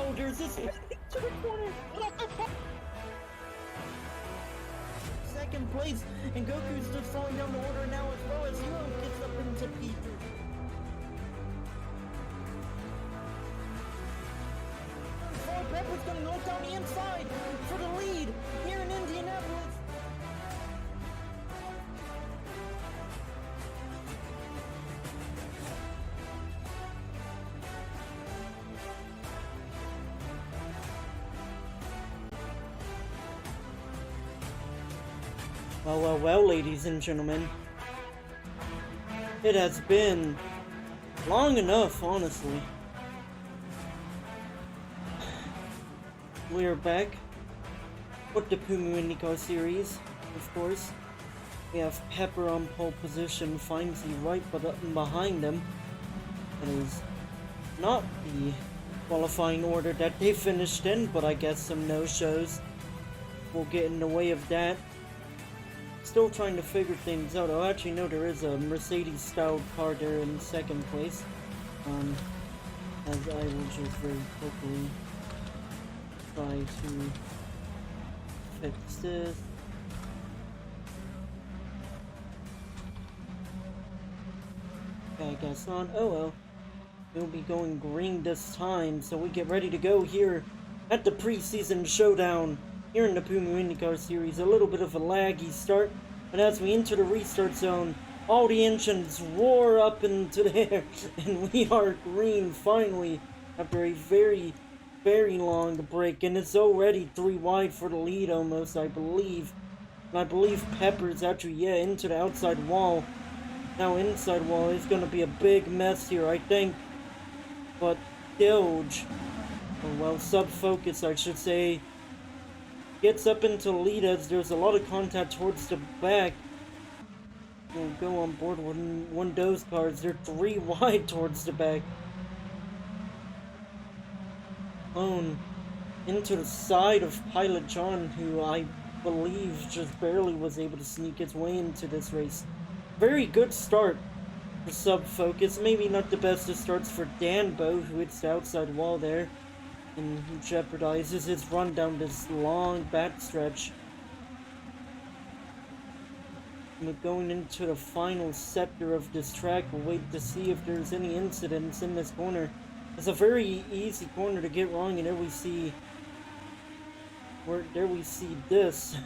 soldiers is to the corner. Second place, and Goku's just falling down the order now as well as Hero gets up into P3. Pepper's gonna knock down the inside for the lead here in Indianapolis. Well, ladies and gentlemen. It has been long enough, honestly. We are back with the Puma IndyCar Series, of course. We have Pepper on pole position, Findsy right behind them. It is not the qualifying order that they finished in, but I guess some no-shows will get in the way of that. Still trying to figure things out. Oh, actually, no, there is a Mercedes-styled car there in second place. As I will just very quickly try to fix this. Okay, I guess not. Oh well. We'll be going green this time, so we get ready to go here at the preseason showdown here in the Puma IndyCar Series. A little bit of a laggy start, but as we enter the restart zone, all the engines roar up into the air, and we are green finally after a very long break, and it's already 3 wide for the lead almost, I believe. And I believe Pepper's actually, into the outside wall. Now inside wall is going to be a big mess here, I think. But Doge, or well, Sub-Focus I should say, gets up into the lead as there's a lot of contact towards the back. We'll go on board with one of those cars. They're 3 wide towards the back. Into the side of Pilot John, who I believe just barely was able to sneak its way into this race. Very good start for Sub-Focus. Maybe not the best of starts for Danbo, who hits the outside wall there and jeopardizes his run down this long back stretch. We're going into the final sector of this track. We'll wait to see if there's any incidents in this corner. It's a very easy corner to get wrong, and there we see this.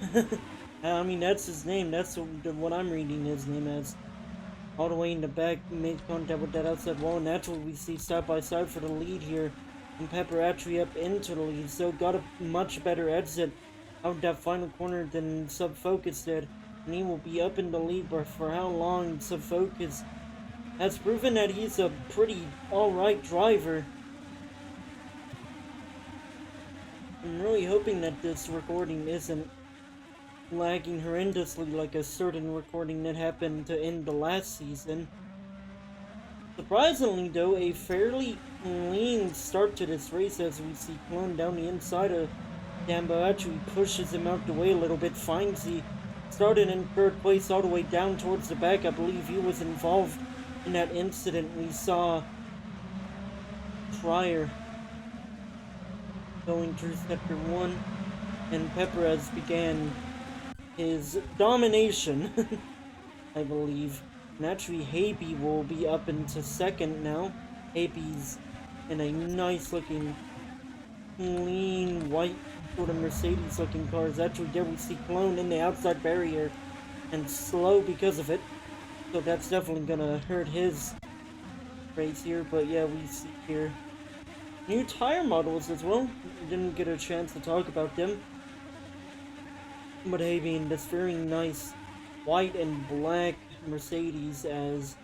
I mean, that's his name. That's what I'm reading his name as. All the way in the back, made contact with that outside wall, and that's what we see side by side for the lead here. And Pepper actually up into the lead, so got a much better exit out that final corner than Sub-Focus did. And he will be up in the lead, but for how long? Sub-Focus has proven that he's a pretty alright driver. I'm really hoping that this recording isn't lagging horrendously like a certain recording that happened to end the last season. Surprisingly though, a fairly clean start to this race as we see Clone down the inside of Dambo actually pushes him out the way a little bit. Findsy started in third place all the way down towards the back. I believe he was involved in that incident we saw prior, going through sector 1, and Pepper has began his domination, I believe. And actually, Habe will be up into second now. Habe's in a nice looking, clean, white sort of Mercedes looking cars. Actually, there we see Clone in the outside barrier and slow because of it. So that's definitely gonna hurt his race here. But yeah, we see here new tire models as well. Didn't get a chance to talk about them. But Habe in this very nice white and black Mercedes, as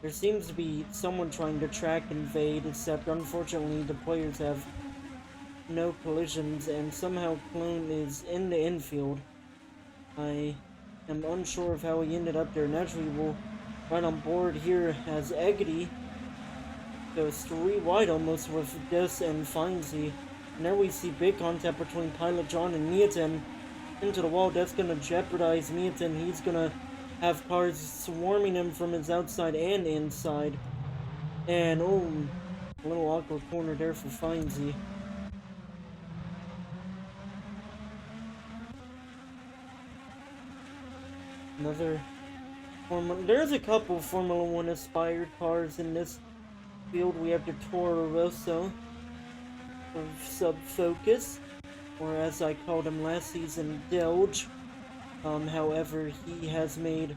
there seems to be someone trying to track invade, except unfortunately the players have no collisions, and somehow Clone is in the infield. I am unsure of how he ended up there. Naturally, we'll right on board here as Eggity goes 3 wide almost with this and Findsy. And there we see big contact between Pilot John and Miaten into the wall. That's going to jeopardize Miaten. He's going to have cars swarming him from his outside and inside. And, oh, a little awkward corner there for Findsy. Another there's a couple Formula One aspired cars in this field. We have the Toro Rosso of Sub-Focus, or as I called him last season, Delge. However, he has made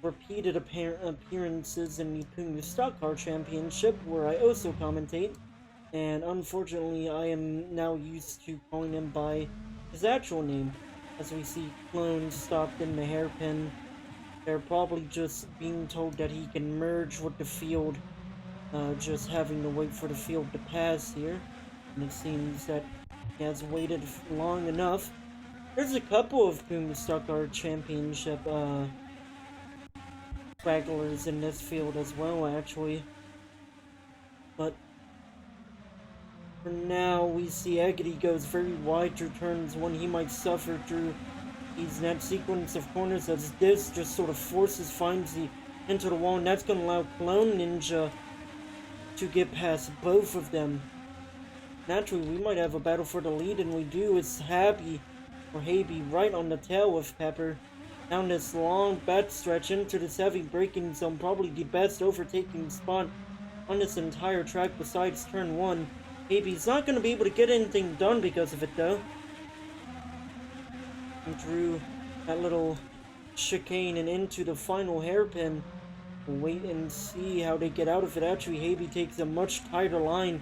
repeated appearances in the Puma Stock Car Championship, where I also commentate, and unfortunately I am now used to calling him by his actual name. As we see clones stopped in the hairpin, they're probably just being told that he can merge with the field, just having to wait for the field to pass here, and it seems that he has waited long enough. There's a couple of Puma Stock Car Championship, stragglers in this field as well, actually. But for now, we see Eggity goes very wide through turns one he might suffer through these net sequence of corners as this just sort of finds the into the wall, and that's going to allow Clone Ninja to get past both of them. Naturally, we might have a battle for the lead, and we do. It's Happy or Haby right on the tail of Pepper. Down this long backstretch into this heavy braking zone, probably the best overtaking spot on this entire track besides turn 1. Haby's not going to be able to get anything done because of it though. And through that little chicane and into the final hairpin. We'll wait and see how they get out of it. Actually, Haby takes a much tighter line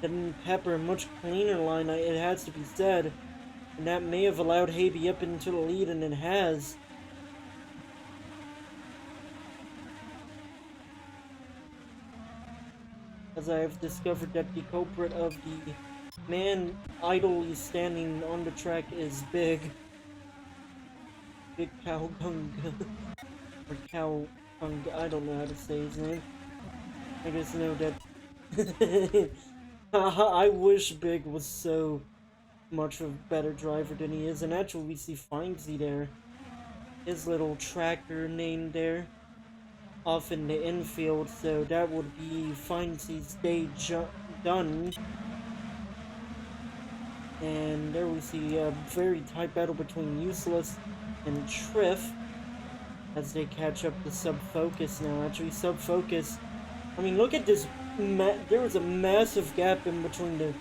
than Pepper, a much cleaner line, it has to be said. And that may have allowed Haby up into the lead, and it has. As I have discovered that the culprit of the man idly standing on the track is Big Cowgunga. Or Cowgunga, I don't know how to say his name. I just know that I wish Big was so much of a better driver than he is. And actually we see Findsy there. His little tractor named there. Off in the infield, so that would be Findsy's day done. And there we see a very tight battle between Useless and Triff as they catch up to Sub-Focus now. Actually, Sub-Focus, I mean, look at this, there was a massive gap in between the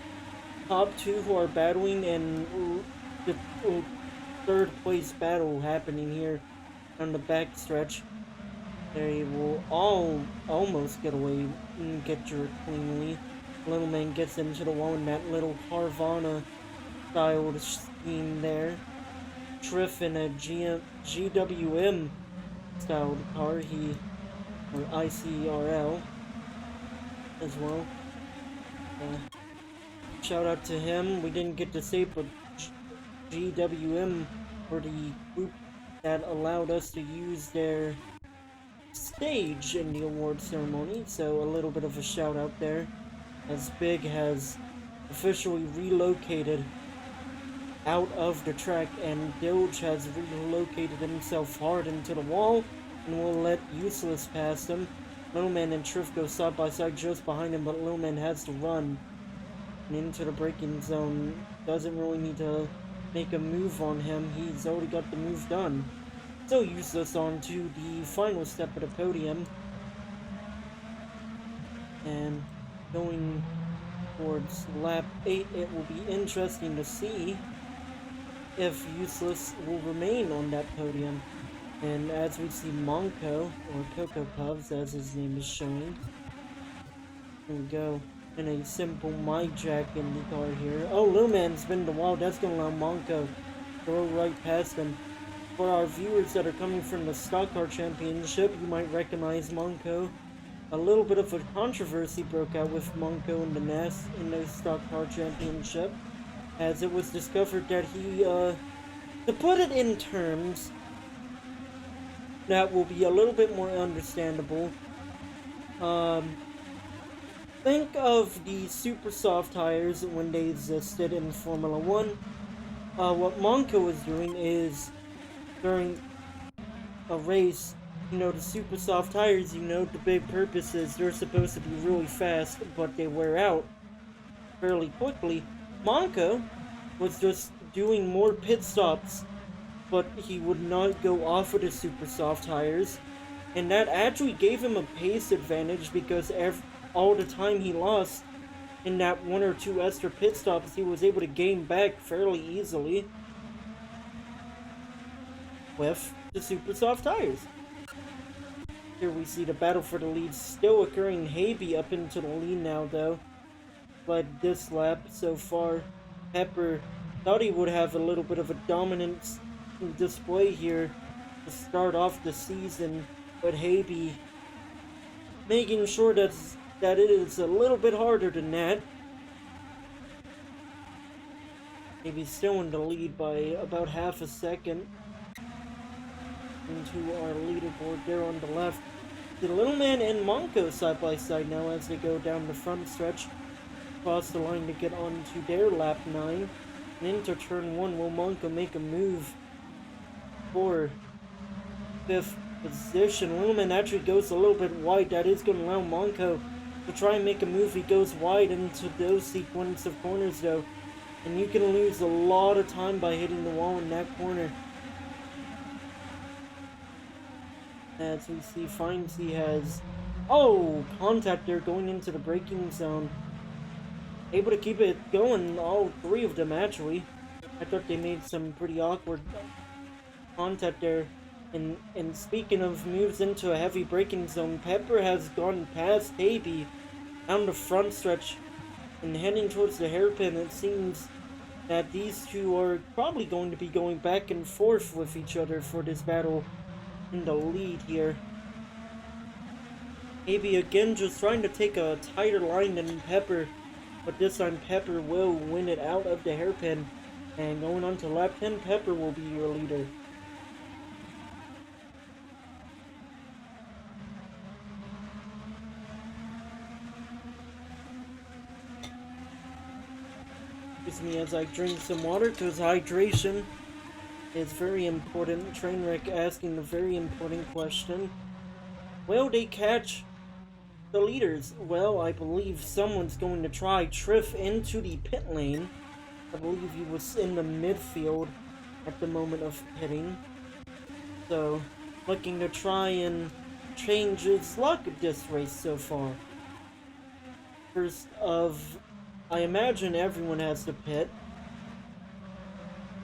top two who are battling and the third place battle happening here on the back stretch. They will all almost get away and get through it cleanly. Little man gets into the wall in that little Carvana styled scheme there. Triff in a GWM styled car, or ICRL as well. Shout out to him. We didn't get to say, but GWM were the group that allowed us to use their stage in the award ceremony, so a little bit of a shout out there, as Big has officially relocated out of the track, and Doge has relocated himself hard into the wall and will let Useless pass him. Little Man and Triff go side by side just behind him, but Little Man has to run and into the braking zone. Doesn't really need to make a move on him, he's already got the move done. So Useless on to the final step of the podium, and going towards lap 8, it will be interesting to see if Useless will remain on that podium. And as we see Monko, or Coco Puffs as his name is showing, here we go, in a simple mic jack in the car here. Oh, Little Man's spinning the wall, that's going to allow Monko to go right past him. For our viewers that are coming from the Stock Car Championship, you might recognize Monko. A little bit of a controversy broke out with Monko in the Stock Car Championship, as it was discovered that he, to put it in terms that will be a little bit more understandable, think of the super soft tires when they existed in Formula 1. What Monko is doing is, during a race, you know, the super soft tires, you know, the big purpose is they're supposed to be really fast, but they wear out fairly quickly. Monko was just doing more pit stops but he would not go off of the super soft tires. And that actually gave him a pace advantage because all the time he lost in that one or two extra pit stops, he was able to gain back fairly easily with the super soft tires. Here we see the battle for the lead still occurring. Habe up into the lead now, though. But this lap so far, Pepper thought he would have a little bit of a dominance display here to start off the season, but Habe making sure that it is a little bit harder than that. Maybe still in the lead by about half a second. Into our leaderboard there on the left. The Little Man and Monko side by side now as they go down the front stretch. Cross the line to get onto their lap 9. And into turn 1, will Monko make a move for 5th position? Little Man actually goes a little bit wide. That is going to allow Monko to try and make a move. He goes wide into those sequence of corners though. And you can lose a lot of time by hitting the wall in that corner. As we see, Findsy has contact there going into the braking zone. Able to keep it going, all three of them actually. I thought they made some pretty awkward contact there. And speaking of moves into a heavy braking zone, Pepper has gone past Habe down the front stretch and heading towards the hairpin. It seems that these two are probably going to be going back and forth with each other for this battle in the lead here. Habe again just trying to take a tighter line than Pepper, but this time Pepper will win it out of the hairpin. And going on to lap 10, Pepper will be your leader. Excuse me as I drink some water, because hydration is very important. Trainwreck asking the very important question. Will they catch the leaders? Well, I believe someone's going to try. Triff into the pit lane. I believe he was in the midfield at the moment of pitting. So, looking to try and change his luck this race so far. First of, I imagine everyone has to pit.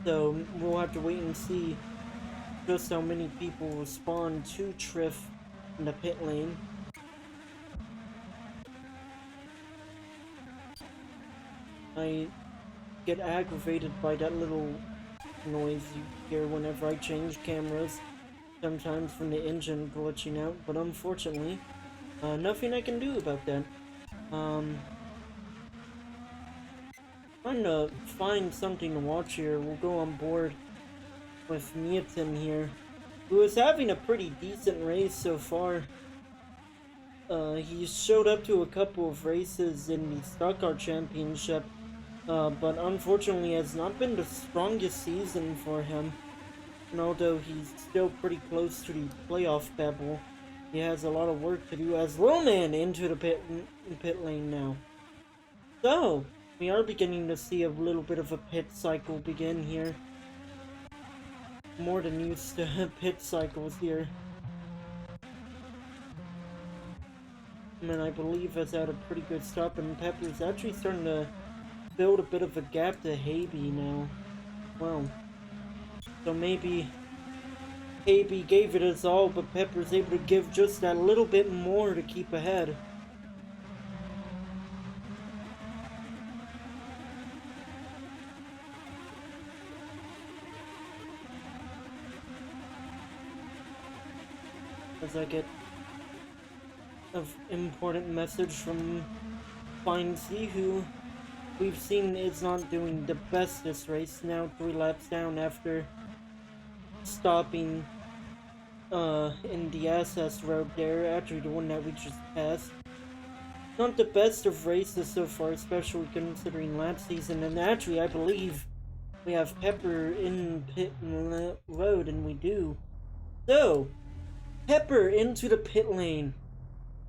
So, we'll have to wait and see just how many people respond to Triff in the pit lane. I get aggravated by that little noise you hear whenever I change cameras. Sometimes from the engine glitching out, but unfortunately, nothing I can do about that. Trying to find something to watch here. We'll go on board with Mietin here, who is having a pretty decent race so far. He showed up to a couple of races in the Stock Car Championship, but unfortunately has not been the strongest season for him. And although he's still pretty close to the playoff pebble, he has a lot of work to do as Little Man into the pit lane now. So, we are beginning to see a little bit of a pit cycle begin here. More than used to pit cycles here. And I believe has had a pretty good stop, and Pepper's actually starting to build a bit of a gap to Habe now. Well, so maybe Habe gave it his all, but Pepper's able to give just that little bit more to keep ahead. As I get an important message from Findsy, who we've seen is not doing the best this race, now 3 laps down after stopping in the SS road there, actually the one that we just passed. Not the best of races so far, especially considering last season, and actually I believe we have Pepper in pit road, and we do. So, Pepper into the pit lane.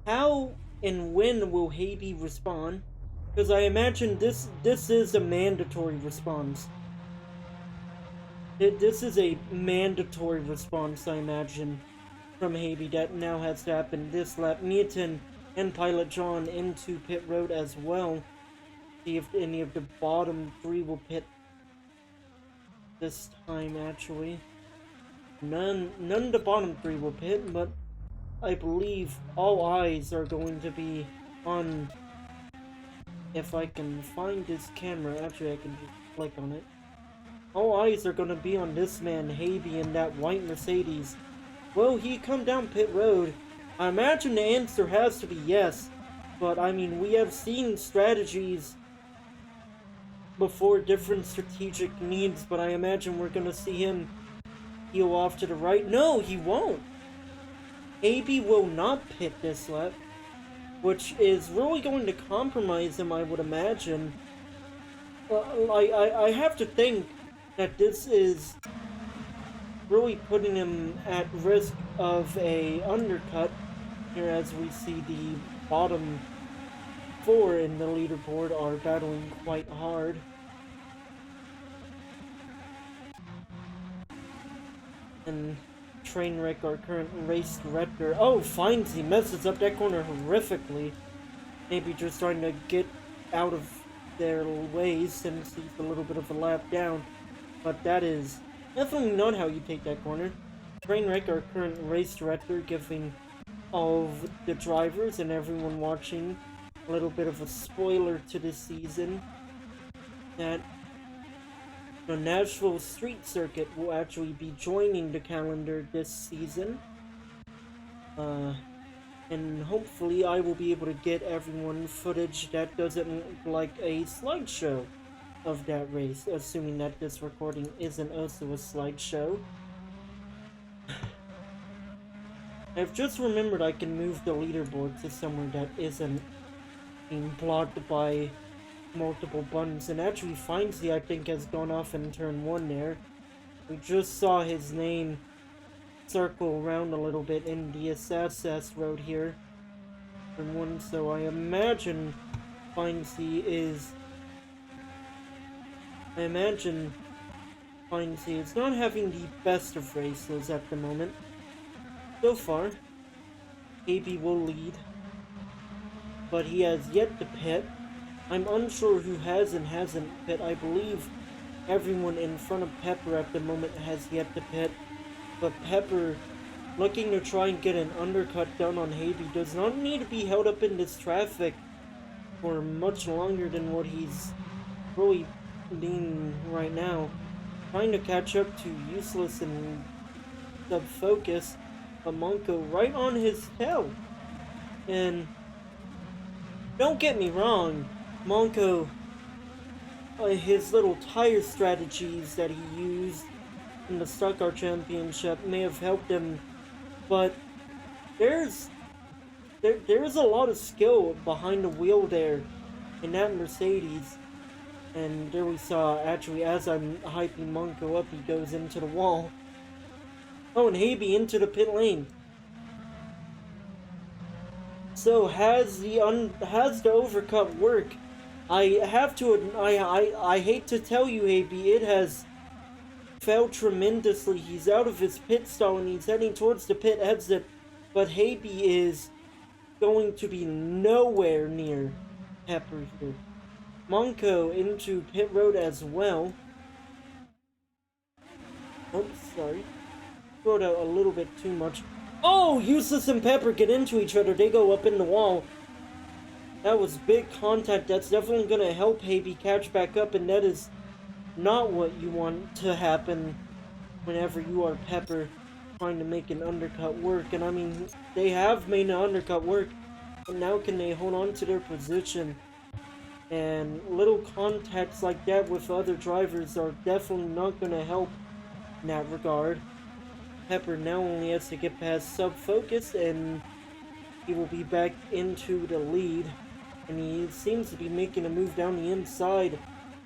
How and when will Habe respond? Because I imagine this is a mandatory response. This is a mandatory response, I imagine, from Haby that now has to happen this lap. Meaton and Pilot John into pit road as well. See if any of the bottom three will pit this time, actually. None of the bottom three will pit, but I believe all eyes are going to be on... If I can find this camera, actually I can just click on it. All eyes are gonna be on this man, Haby, in that white Mercedes. Will he come down pit road? I imagine the answer has to be yes. But, I mean, we have seen strategies before, different strategic needs, but I imagine we're gonna see him peel off to the right. No, he won't! Haby will not pit this lap, which is really going to compromise him, I would imagine. I have to think that this is really putting him at risk of a undercut here, as we see the bottom four in the leaderboard are battling quite hard. And Trainwreck, our current race director, finds he messes up that corner horrifically. Maybe just trying to get out of their ways since he's a little bit of a lap down. But that is definitely not how you take that corner. Trainwreck, our current race director, giving all of the drivers and everyone watching a little bit of a spoiler to this season, that the Nashville Street Circuit will actually be joining the calendar this season. And hopefully I will be able to get everyone footage that doesn't look like a slideshow of that race, assuming that this recording isn't also a slideshow. I've just remembered I can move the leaderboard to somewhere that isn't being blocked by multiple buttons, and actually Findsy, I think, has gone off in turn 1 there. We just saw his name circle around a little bit in the SS road here. Turn 1, so I imagine Findsy is... not having the best of races at the moment. So far, Haby will lead, but he has yet to pit. I'm unsure who has and hasn't pit. I believe everyone in front of Pepper at the moment has yet to pit, but Pepper, looking to try and get an undercut done on Haby, does not need to be held up in this traffic for much longer than what he's really being right now. Trying to catch up to Useless and Sub-Focus, but Monko right on his tail. And don't get me wrong, Monko, his little tire strategies that he used in the Stock Car Championship may have helped him, but there's a lot of skill behind the wheel there in that Mercedes. And there we saw, actually, as I'm hyping Monko up, he goes into the wall. Oh, and Haby into the pit lane. So, has the overcut work? I have to, I hate to tell you, Haby, it has failed tremendously. He's out of his pit stall and he's heading towards the pit exit, but Haby is going to be nowhere near Pepper here. Monko into pit road as well. Oh, sorry. Throw out a little bit too much. Oh, Useless and Pepper get into each other. They go up in the wall. That was big contact. That's definitely going to help Haby catch back up, and that is not what you want to happen whenever you are Pepper trying to make an undercut work. And I mean, they have made an undercut work, but now can they hold on to their position? And little contacts like that with other drivers are definitely not going to help in that regard. Pepper now only has to get past Sub-Focus and he will be back into the lead. And he seems to be making a move down the inside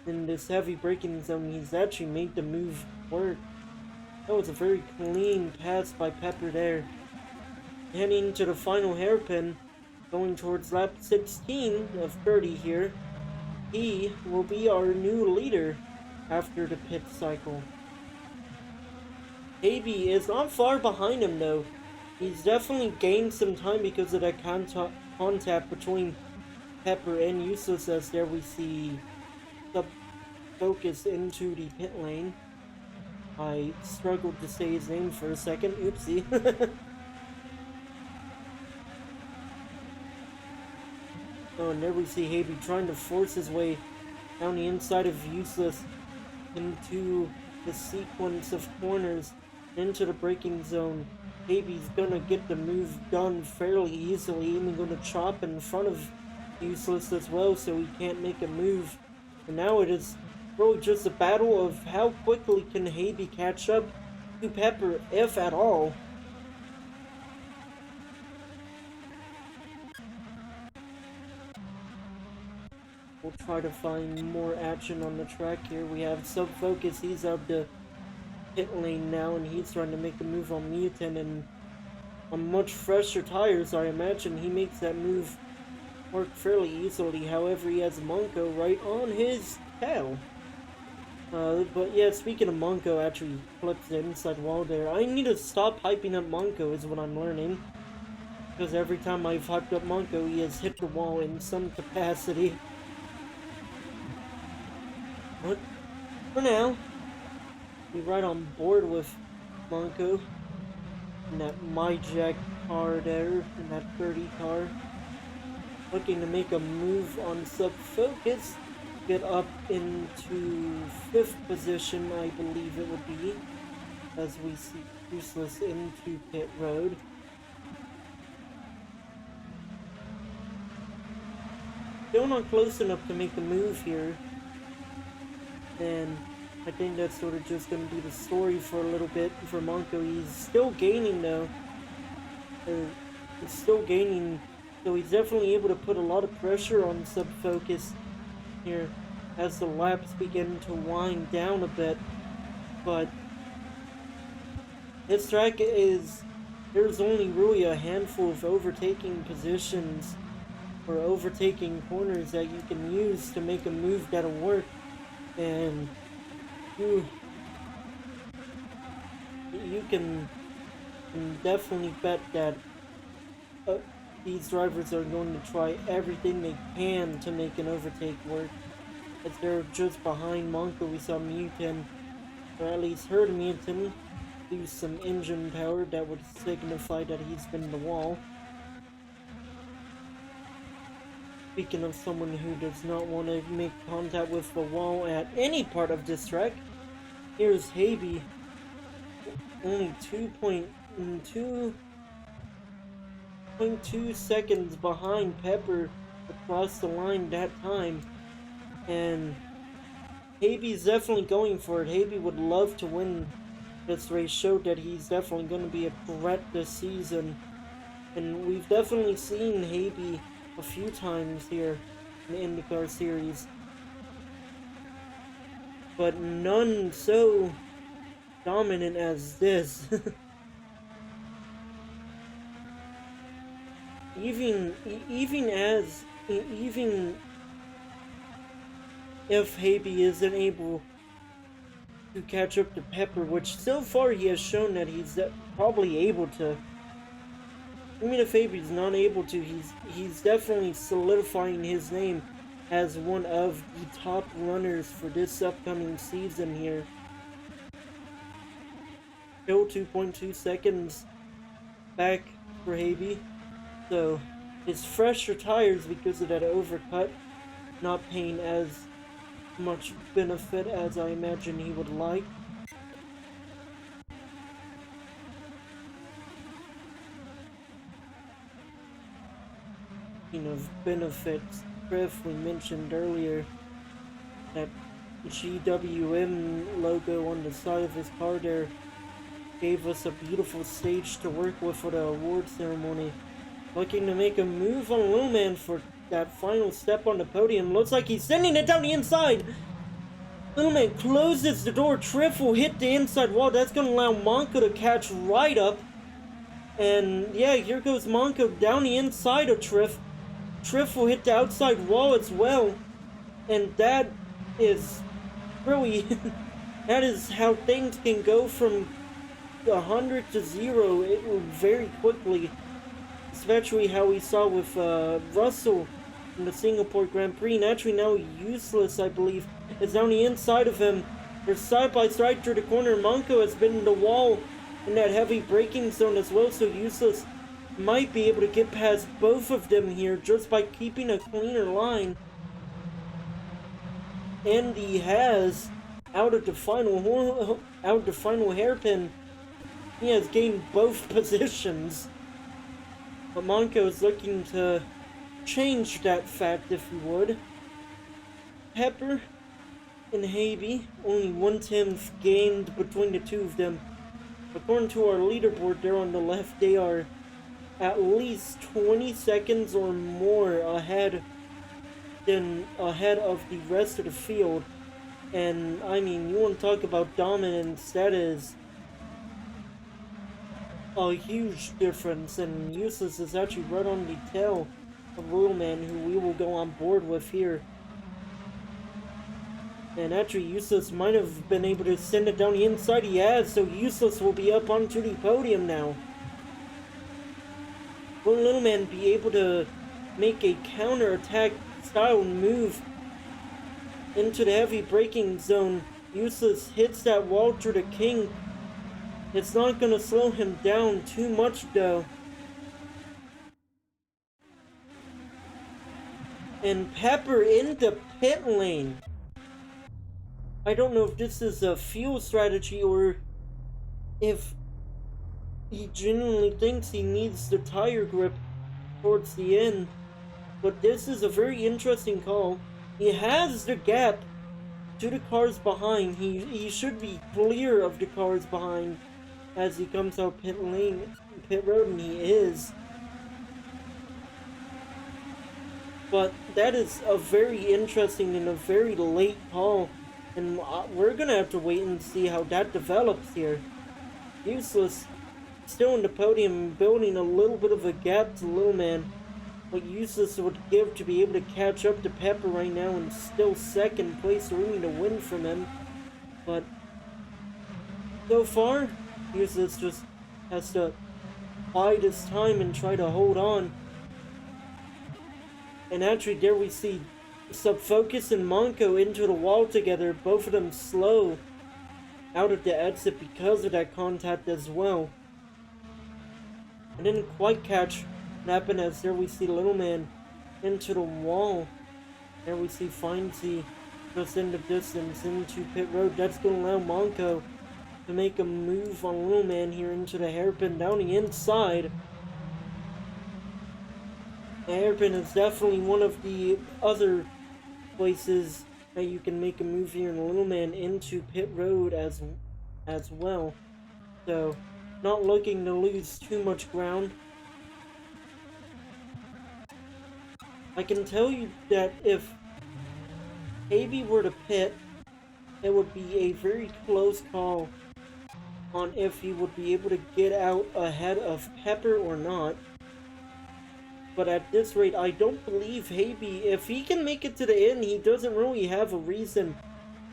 in this heavy braking zone. He's actually made the move work. That was a very clean pass by Pepper there. Heading to the final hairpin, going towards lap 16 of 30 here. He will be our new leader after the pit cycle. Haby is not far behind him though. He's definitely gained some time because of that contact between Pepper and Useless, as there we see the focus into the pit lane. I struggled to say his name for a second. Oopsie. Oh, and there we see Haby trying to force his way down the inside of Useless into the sequence of corners into the braking zone. Haby's gonna get the move done fairly easily, even gonna chop in front of Useless as well, so he can't make a move. And now it is really just a battle of how quickly can Haby catch up to Pepper, if at all. We'll try to find more action on the track here. We have Sub Focus, he's out the pit lane now, and he's trying to make a move on Mutant, and on much fresher tires, I imagine he makes that move work fairly easily. However, he has Monko right on his tail. But yeah, speaking of Monko, actually flips the inside wall there. I need to stop hyping up Monko is what I'm learning. Because every time I've hyped up Monko, he has hit the wall in some capacity. But for now, be right on board with Monko and that MyJack car there, and that 30 car. Looking to make a move on Sub Focus, get up into 5th position, I believe it would be, as we see Useless into pit road. Still not close enough to make a move here, and I think that's sort of just going to be the story for a little bit for Monko. He's still gaining though. He's still gaining, so he's definitely able to put a lot of pressure on Sub Focus here as the laps begin to wind down a bit. But this track is, there's only really a handful of overtaking positions or overtaking corners that you can use to make a move that'll work. And you can definitely bet that these drivers are going to try everything they can to make an overtake work. As they're just behind Monko, we saw Mutant, or at least heard Mutant, use some engine power that would signify that he's been the wall. Speaking of someone who does not want to make contact with the wall at any part of this track, here's Haby, only 2.2 seconds behind Pepper across the line that time. And Haby's definitely going for it. Haby would love to win this race, showed that he's definitely going to be a threat this season. And we've definitely seen Haby a few times here in the IndyCar series, but none so dominant as this. even if Haby isn't able to catch up to Pepper, which so far he has shown that he's probably able to. Even if Haby's not able to, he's definitely solidifying his name as one of the top runners for this upcoming season here. Still 2.2 seconds back for Haby, so his fresher tires, because of that overcut, not paying as much benefit as I imagine he would like. Of benefits, Griff, we mentioned earlier that GWM logo on the side of his car there gave us a beautiful stage to work with for the award ceremony. Looking to make a move on Little Man for that final step on the podium. Looks like he's sending it down the inside. Little Man closes the door. Triff will hit the inside wall. That's going to allow Monko to catch right up. And yeah, here goes Monko down the inside of Triff. Triff will hit the outside wall as well. And that is really, that is how things can go from 100-0 it very quickly, especially how we saw with Russell in the Singapore Grand Prix. Naturally now Useless, I believe, is on the inside of him. They're side by side through the corner. Monko has been in the wall in that heavy braking zone as well, so Useless might be able to get past both of them here just by keeping a cleaner line. And he has, out of the final hairpin, he has gained both positions. But Monko is looking to change that fact, if you would. Pepper and Habe, only 1/10 gained between the two of them. According to our leaderboard there on the left, they are at least 20 seconds or more ahead of the rest of the field. And I mean, you want to talk about dominance, that is a huge difference, and Useless is actually right on the tail of Little Man, who we will go on board with here. And actually, Useless might have been able to send it down the inside. He has, so Useless will be up onto the podium now. Will Little Man be able to make a counter-attack style move into the heavy braking zone? Useless hits that wall through the king. It's not going to slow him down too much, though. And Pepper in the pit lane. I don't know if this is a fuel strategy or if he genuinely thinks he needs the tire grip towards the end. But this is a very interesting call. He has the gap to the cars behind. He should be clear of the cars behind as he comes out pit road, and he is. But that is a very interesting and a very late call. And we're going to have to wait and see how that develops here. Useless still in the podium, building a little bit of a gap to Little Man. What Useless would give to be able to catch up to Pepper right now, and still second place, so we need a win from him. But so far, Useless just has to bide his time and try to hold on. And actually, there we see Subfocus and Monko into the wall together, both of them slow out of the exit because of that contact as well. I didn't quite catch what happened, as there we see Little Man into the wall. There we see Findsy just in the distance into pit road. That's going to allow Monko to make a move on Little Man here into the hairpin down the inside. The hairpin is definitely one of the other places that you can make a move here in Little Man into pit road as well. So, not looking to lose too much ground. I can tell you that if Habe were to pit, it would be a very close call on if he would be able to get out ahead of Pepper or not. But at this rate, I don't believe Habe, if he can make it to the end, he doesn't really have a reason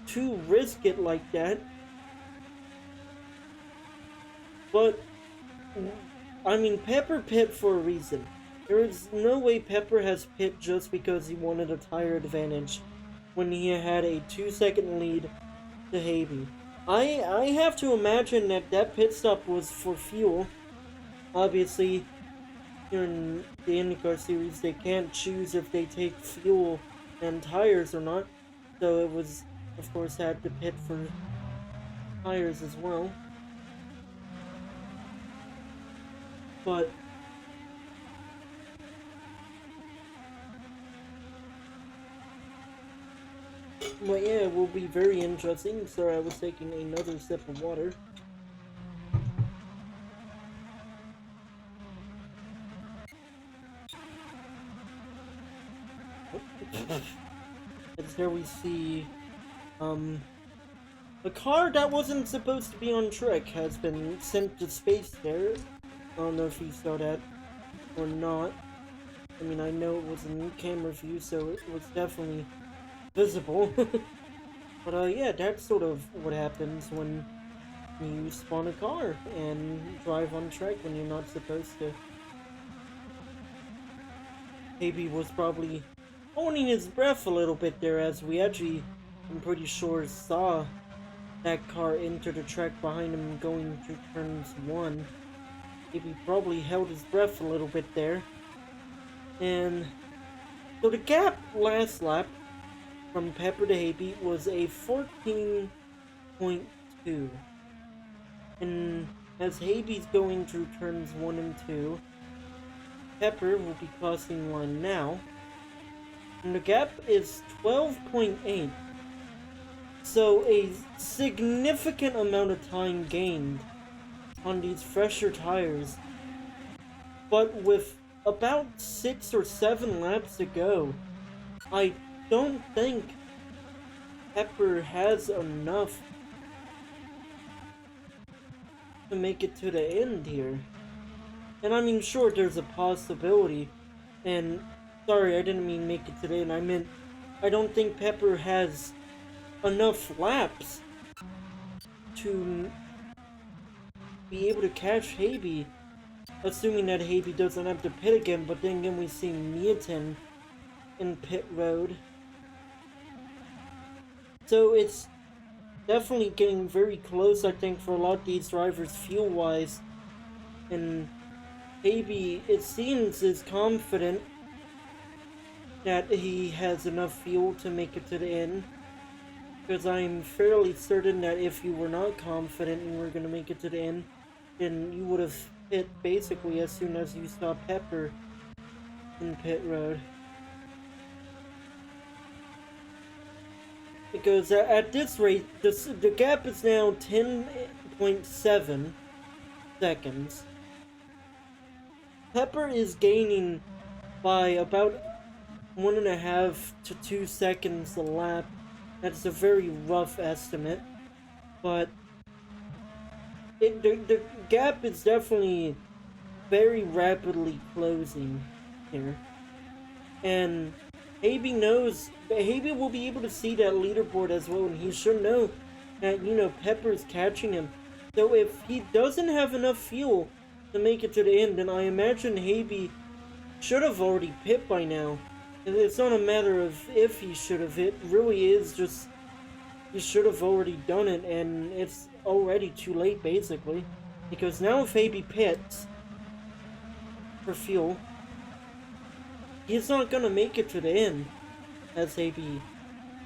to risk it like that. But, I mean, Pepper pit for a reason. There is no way Pepper has pit just because he wanted a tire advantage when he had a 2-second lead to Habe. I have to imagine that that pit stop was for fuel. Obviously, here in the IndyCar series, they can't choose if they take fuel and tires or not. So it was, of course, had to pit for tires as well. But yeah, it will be very interesting. Sorry, I was taking another sip of water. And here we see, a car that wasn't supposed to be on track has been sent to space there. I don't know if you saw that or not. I mean, I know it was in camera view, so it was definitely visible. But yeah, that's sort of what happens when you spawn a car and drive on track when you're not supposed to. Baby was probably holding his breath a little bit there, as we actually, I'm pretty sure, saw that car enter the track behind him going through turns 1. Baby probably held his breath a little bit there. And so the gap last lap from Pepper to Happy was a 14.2. And as Happy's going through turns 1 and 2, Pepper will be crossing line now. And the gap is 12.8. So a significant amount of time gained on these fresher tires. But with about 6 or 7 laps to go, I don't think Pepper has enough to make it to the end here. And I mean, sure, there's a possibility. And sorry, I didn't mean make it to the end. I meant I don't think Pepper has enough laps to be able to catch Haby, assuming that Haby doesn't have to pit again. But then again, we see Miatin in pit road, so it's definitely getting very close, I think, for a lot of these drivers fuel wise. And Haby, it seems, is confident that he has enough fuel to make it to the end, because I'm fairly certain that if you were not confident and were going to make it to the end, then you would have pit basically as soon as you saw Pepper in pit road. Because at this rate, the gap is now 10.7 seconds. Pepper is gaining by about 1.5 to 2 seconds a lap. That's a very rough estimate, but the gap is definitely very rapidly closing here. And Haby knows, Haby will be able to see that leaderboard as well, and he should know that, you know, Pepper's catching him. So if he doesn't have enough fuel to make it to the end, then I imagine Haby should have already pit by now. It's not a matter of if he should have, it really is just he should have already done it, and it's already too late basically. Because now if Haby pits for fuel, he's not gonna make it to the end as Haby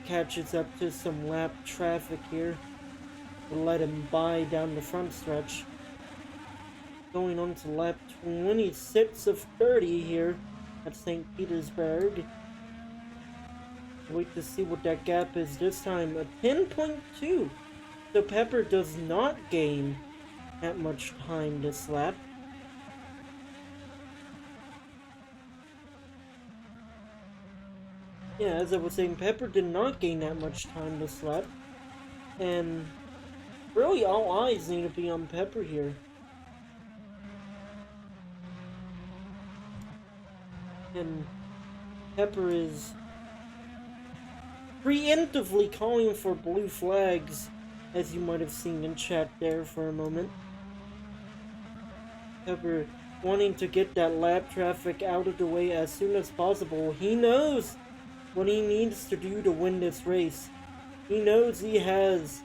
catches up to some lap traffic here to let him by down the front stretch. Going on to lap 26 of 30 here at St. Petersburg. Wait to see what that gap is this time. A 10.2. So Pepper does not gain that much time this lap. Yeah, as I was saying, Pepper did not gain that much time this lap. And really all eyes need to be on Pepper here. And Pepper is preemptively calling for blue flags, as you might have seen in chat there for a moment. Pepper wanting to get that lap traffic out of the way as soon as possible. He knows what he needs to do to win this race. He knows he has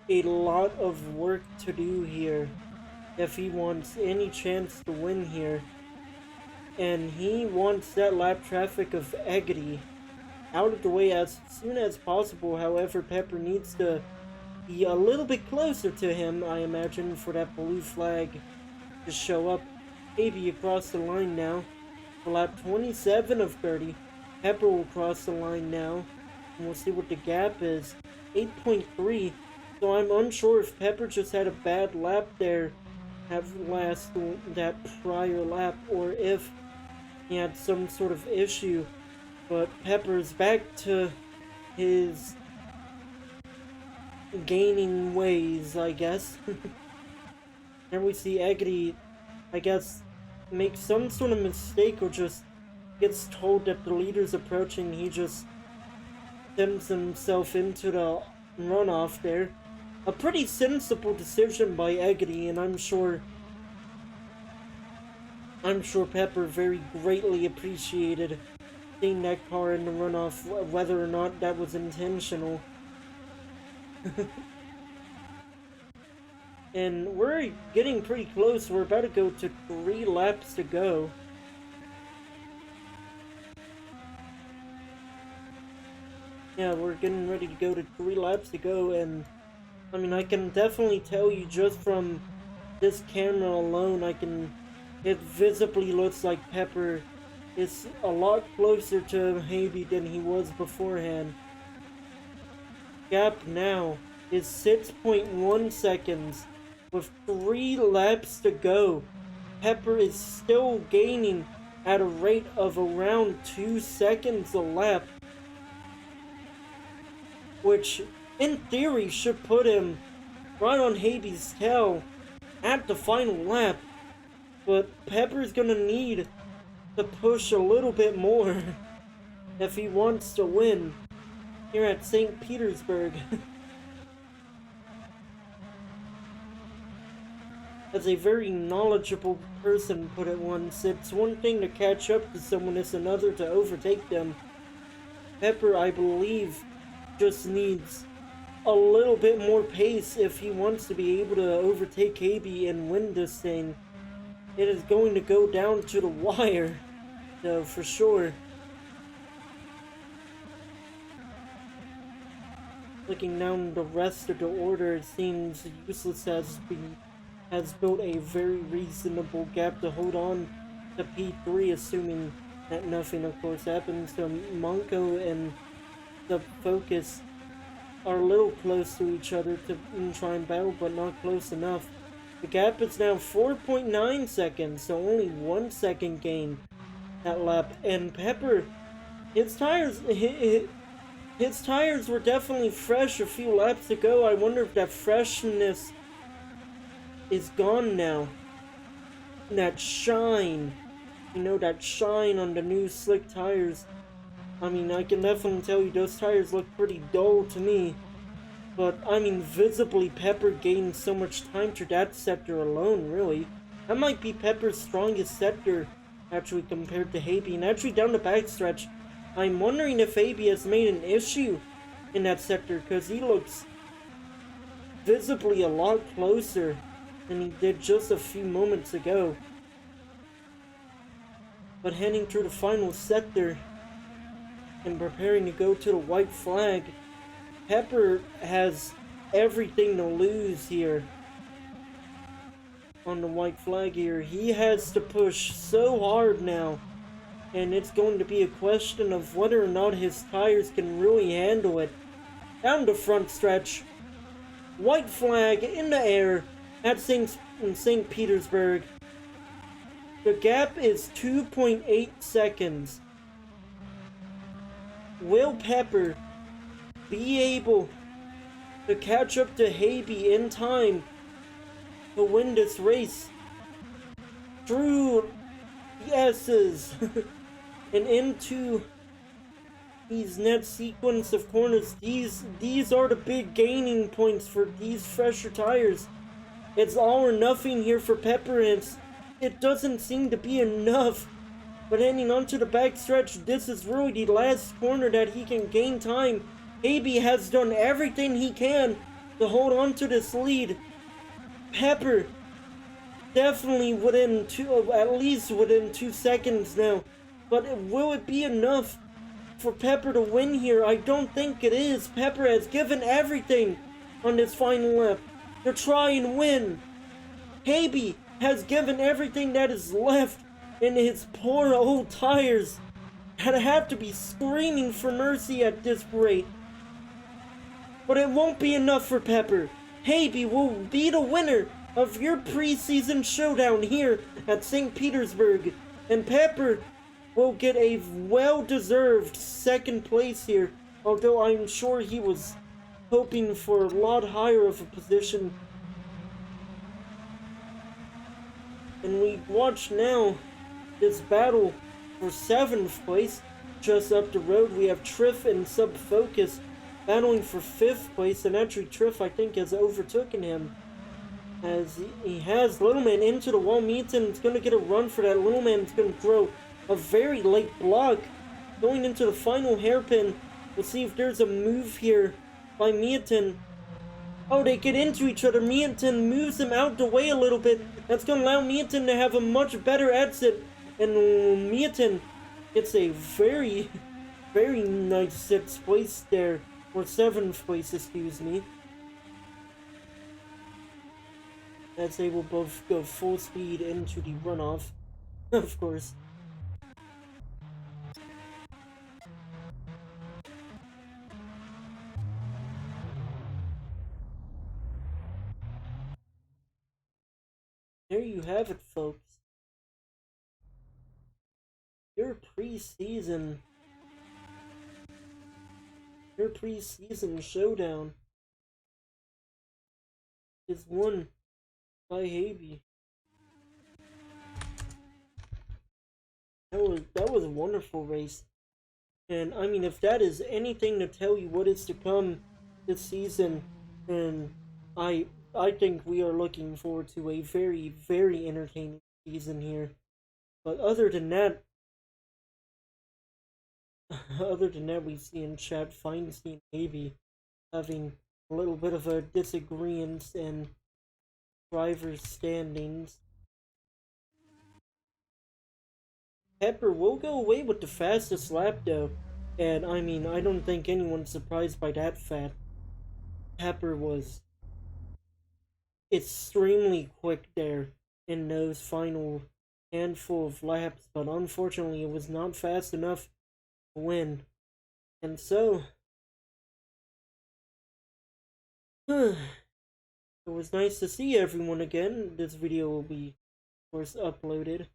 a lot of work to do here if he wants any chance to win here. And he wants that lap traffic of Eggity out of the way as soon as possible. However, Pepper needs to be a little bit closer to him, I imagine, for that blue flag to show up. Maybe across the line now. For lap 27 of 30, Pepper will cross the line now. And we'll see what the gap is. 8.3. So I'm unsure if Pepper just had a bad lap there at that prior lap, or if he had some sort of issue. But Pepper's back to his gaining ways, I guess. There we see Eggity, I guess, make some sort of mistake, or just gets told that the leader's approaching. He just sends himself into the runoff there. a pretty sensible decision by Eggity, and I'm sure Pepper very greatly appreciated seeing that car in the runoff, whether or not that was intentional. And we're getting pretty close. We're about to go to 3 laps to go. Yeah, we're getting ready to go to 3 laps to go, and I mean, I can definitely tell you just from this camera alone, it visibly looks like Pepper is a lot closer to Habe than he was beforehand. Gap now is 6.1 seconds with 3 laps to go. Pepper is still gaining at a rate of around 2 seconds a lap, which in theory should put him right on Habe's tail at the final lap. But Pepper's gonna need to push a little bit more if he wants to win here at St. Petersburg. As a very knowledgeable person put it once, it's one thing to catch up to someone, it's another to overtake them. Pepper, I believe, just needs a little bit more pace if he wants to be able to overtake Habe and win this thing. It is going to go down to the wire, though, for sure. Looking down the rest of the order, it seems Useless has built a very reasonable gap to hold on to P3, assuming that nothing, of course, happens. So Monko and the Focus are a little close to each other to try and battle, but not close enough. The gap is now 4.9 seconds, so only 1 second gain that lap. And Pepper, his tires were definitely fresh a few laps ago. I wonder if that freshness is gone now. That shine, that shine on the new slick tires. I mean, I can definitely tell you those tires look pretty dull to me. But, I mean, visibly Pepper gained so much time to that sector alone, really. That might be Pepper's strongest sector, actually, compared to Habe. And actually, down the backstretch, I'm wondering if Habe has made an issue in that sector, because he looks visibly a lot closer than he did just a few moments ago. But heading through the final sector and preparing to go to the white flag, Pepper has everything to lose here on the white flag here. He has to push so hard now, and it's going to be a question of whether or not his tires can really handle it. Down the front stretch, white flag in the air at St. Petersburg. The gap is 2.8 seconds. Will Pepper be able to catch up to Habe in time to win this race through the S's and into these next sequence of corners? These are the big gaining points for these fresher tires. It's all or nothing here for Pepper, and it doesn't seem to be enough. But heading onto the back stretch, this is really the last corner that he can gain time. Habe has done everything he can to hold on to this lead. Pepper definitely at least within 2 seconds now. But will it be enough for Pepper to win here? I don't think it is. Pepper has given everything on this final lap to try and win. Habe has given everything that is left in his poor old tires that have to be screaming for mercy at this rate. But it won't be enough for Pepper. Habe will be the winner of your preseason showdown here at St. Petersburg, and Pepper will get a well-deserved second place here, although I'm sure he was hoping for a lot higher of a position. And we watch now this battle for 7th place. Just up the road, we have Triff and Sub Focus battling for 5th place, and actually Triff, I think, has overtaken him. As he has Little Man into the wall. Meaton is going to get a run for that. Little Man is going to throw a very late block. Going into the final hairpin. We'll see if there's a move here by Meaton. Oh, they get into each other. Meaton moves him out the way a little bit. That's going to allow Meaton to have a much better exit. And Meaton gets a very, very nice 6th place there. Or 7th place, excuse me. As they will both go full speed into the runoff, of course. There you have it, folks. Your preseason showdown is won by Habe. That was a wonderful race. And I mean, if that is anything to tell you what is to come this season, then I think we are looking forward to a very, very entertaining season here. But other than that, we see in chat Feinstein maybe having a little bit of a disagreement in driver's standings. Pepper will go away with the fastest lap though, and I mean, I don't think anyone's surprised by that fact. Pepper was extremely quick there in those final handful of laps, but unfortunately it was not fast enough to win. And so, it was nice to see everyone again. This video will be, of course, uploaded.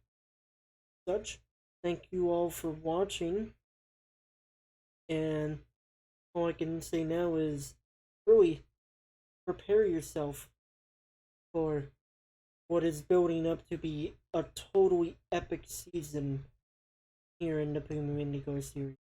Such. Thank you all for watching. And all I can say now is really prepare yourself for what is building up to be a totally epic season here in the Puma IndyCar Series.